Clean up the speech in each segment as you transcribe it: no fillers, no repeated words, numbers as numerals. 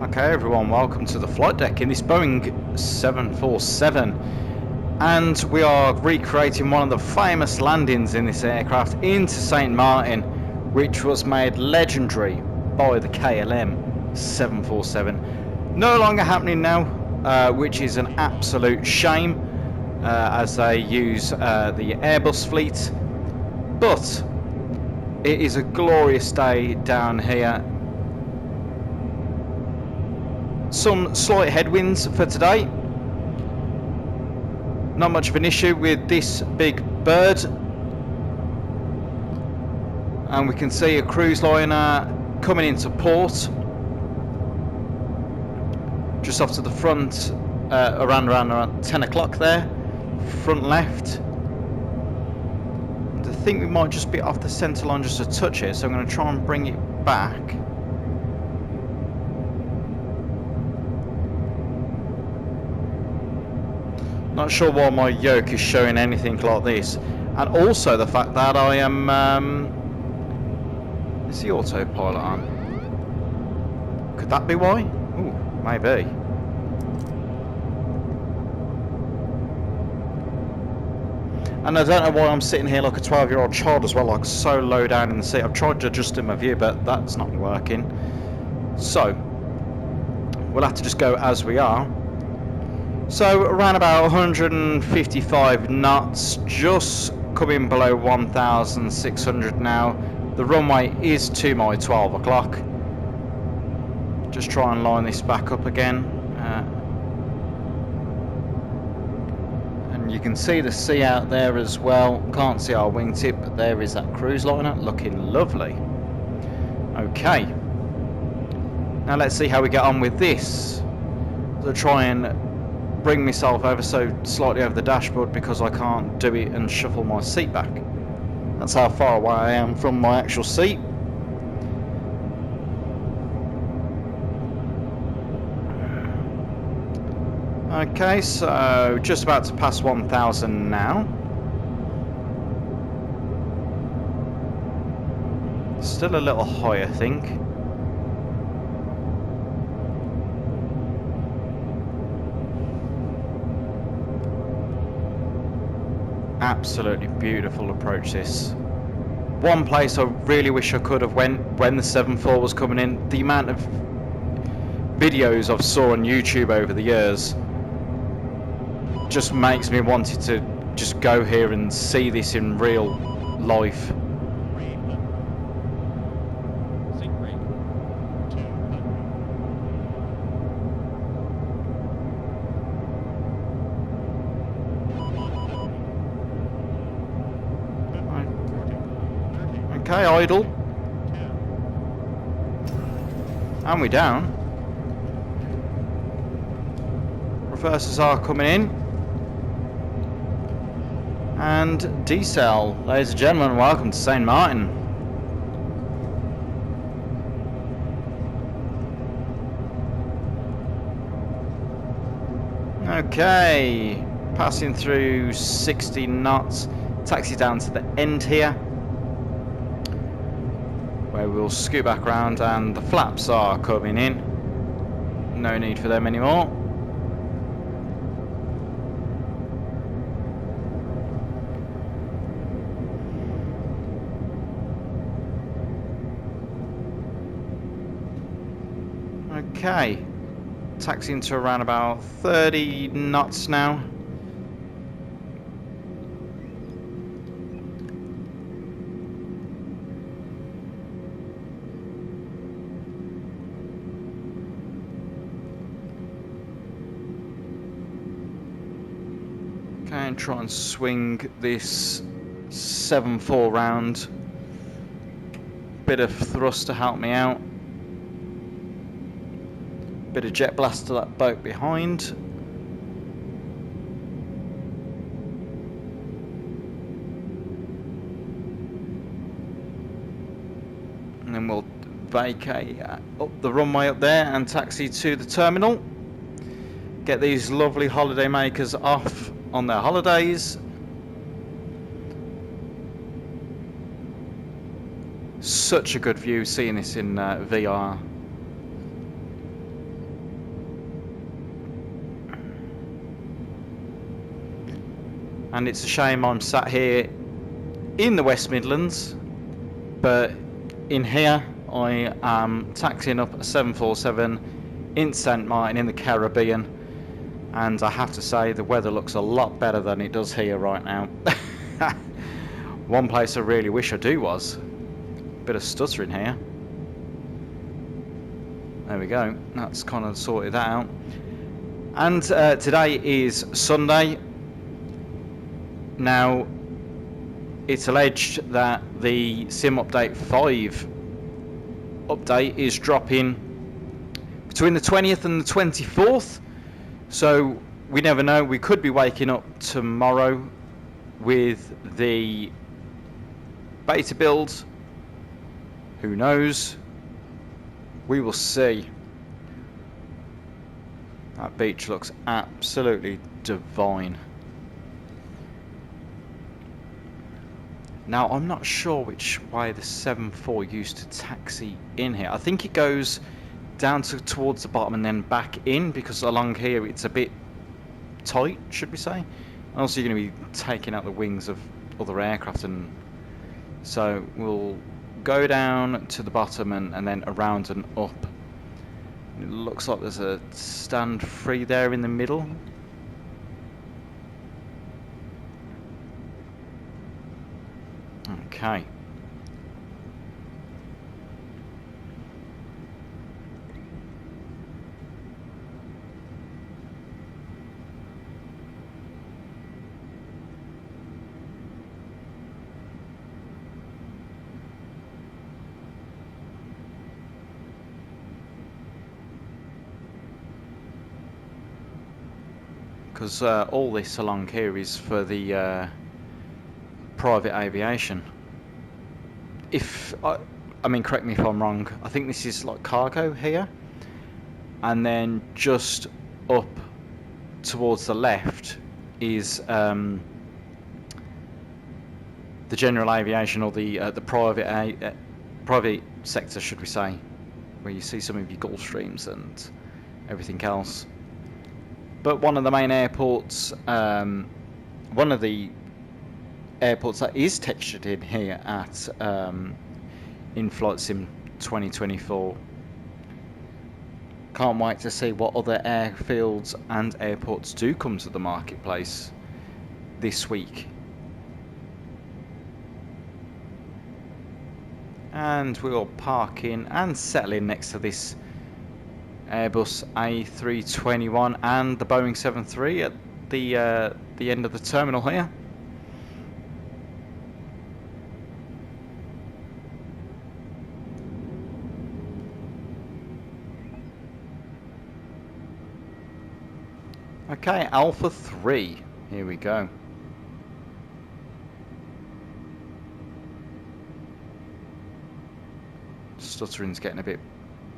Okay everyone, welcome to the flight deck in this Boeing 747, and we are recreating one of the famous landings in this aircraft into St Maarten, which was made legendary by the KLM 747. No longer happening now, which is an absolute shame, as they use the Airbus fleet, but it is a glorious day down here. Some slight headwinds for today. Not much of an issue with this big bird. And we can see a cruise liner coming into port. Just off to the front, around 10 o'clock there. Front left. And I think we might just be off the centre line just a touch here, so I'm going to try and bring it back. Not sure why my yoke is showing anything like this, and also the fact that I am is the autopilot on? Could that be why? Ooh, maybe. And I don't know why I'm sitting here like a 12-year-old child as well, like so low down in the seat. I've tried to adjust in my view, but that's not working. So we'll have to just go as we are. So around about 155 knots, just coming below 1,600 now. The runway is to my 12 o'clock. Just try and line this back up again. And you can see the sea out there as well. Can't see our wingtip, but there is that cruise liner looking lovely. Okay. Now let's see how we get on with this. So try and bring myself ever so slightly over the dashboard because I can't do it and shuffle my seat back. That's how far away I am from my actual seat. Okay, so just about to pass 1,000 now. Still a little high, I think. Absolutely beautiful approach this. One place I really wish I could have went when the 7.4 was coming in. The amount of videos I've saw on YouTube over the years just makes me want to just go here and see this in real life. Okay, idle. And we're down. Reversers are coming in. And decel. Ladies and gentlemen, welcome to St Maarten. Okay, passing through 60 knots. Taxi down to the end here, where we'll scoot back around, and the flaps are coming in. No need for them anymore. Okay, taxiing to around about 30 knots now. Okay, and try and swing this 7.4 round. Bit of thrust to help me out. Bit of jet blast to that boat behind. And then we'll vacate up the runway up there and taxi to the terminal. Get these lovely holiday makers off on their holidays. Such a good view seeing this in VR. And it's a shame I'm sat here in the West Midlands, but in here I am taxiing up a 747 in St Maarten in the Caribbean, and I have to say the weather looks a lot better than it does here right now. One place I really wish I do was bit of stuttering here. There we go, that's kind of sorted that out. And today is Sunday. Now it's alleged that the Sim Update 5 update is dropping between the 20th and the 24th, so we never know. We could be waking up tomorrow with the beta build. Who knows? We will see. That beach looks absolutely divine. Now, I'm not sure which way the 7.4 used to taxi in here. I think it goes down towards the bottom and then back in, because along here it's a bit tight, should we say. And also you're going to be taking out the wings of other aircraft, and so we'll go down to the bottom and then around and up. It looks like there's a stand free there in the middle. Okay. Because all this along here is for the private aviation. If I mean, correct me if I'm wrong, I think this is like cargo here, and then just up towards the left is the general aviation, or the private sector, should we say, where you see some of your Gulfstreams and everything else. But one of the main airports, one of the airports that is textured in here at in Flight Sim 2024. Can't wait to see what other airfields and airports do come to the marketplace this week. And we'll park in and settle in next to this Airbus A321 and the Boeing 73 at the end of the terminal here. Okay, Alpha 3, here we go. Stuttering's getting a bit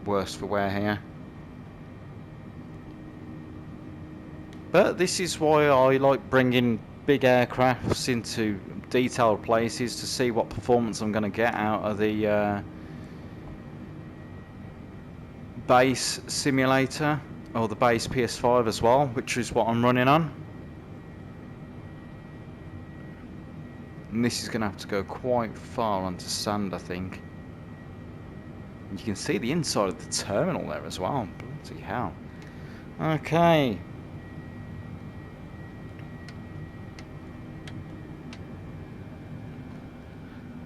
worse for wear here. But this is why I like bringing big aircrafts into detailed places, to see what performance I'm going to get out of the base simulator, or the base PS5 as well, which is what I'm running on. And this is going to have to go quite far onto sand, I think. You can see the inside of the terminal there as well. Bloody hell. Okay.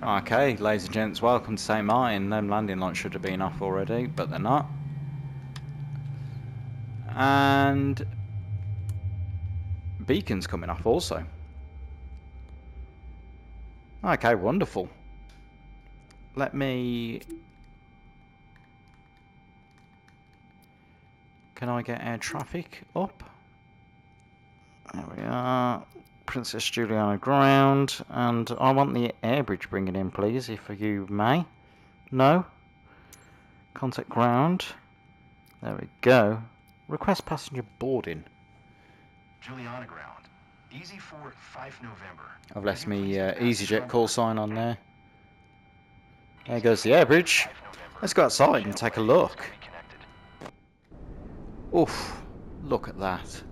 Okay, ladies and gents, welcome to St Maarten. Them landing lights should have been off already, but they're not. And beacon's coming off also. Okay, wonderful. Let me... Can I get air traffic up? There we are. Princess Juliana ground, and I want the air bridge bringing in, please, if you may. No? Contact ground. There we go. Request passenger boarding. Juliana ground. Easy for 5 November. I've left me EasyJet call sign on there. There goes the air bridge. Let's go outside and take a look. Oof, look at that.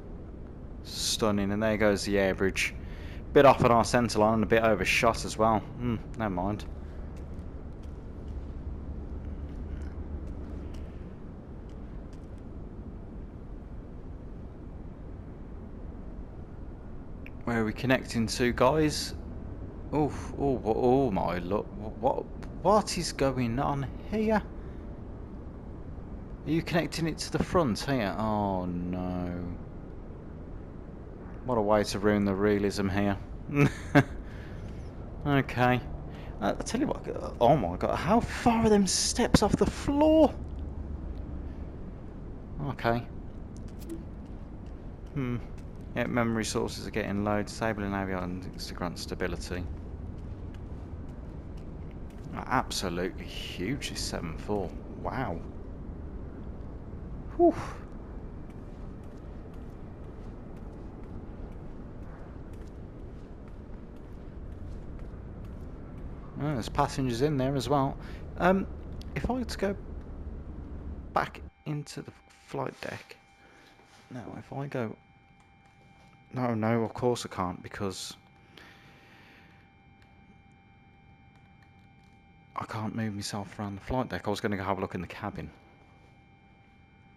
Stunning. And there goes the air bridge. Bit off on our centre line and a bit overshot as well. Never mind. Where are we connecting to, guys? Oh my look! What is going on here? Are you connecting it to the front here? Oh no! What a way to ruin the realism here. Okay. I tell you what. Oh my god! How far are them steps off the floor? Okay. Yeah, memory sources are getting low. Disabling avionics to grant stability. Absolutely huge, this 7.4. Wow. Whew. Oh, there's passengers in there as well. If I were to go back into the flight deck. Now, if I go... No, of course I can't, because I can't move myself around the flight deck. I was going to go have a look in the cabin.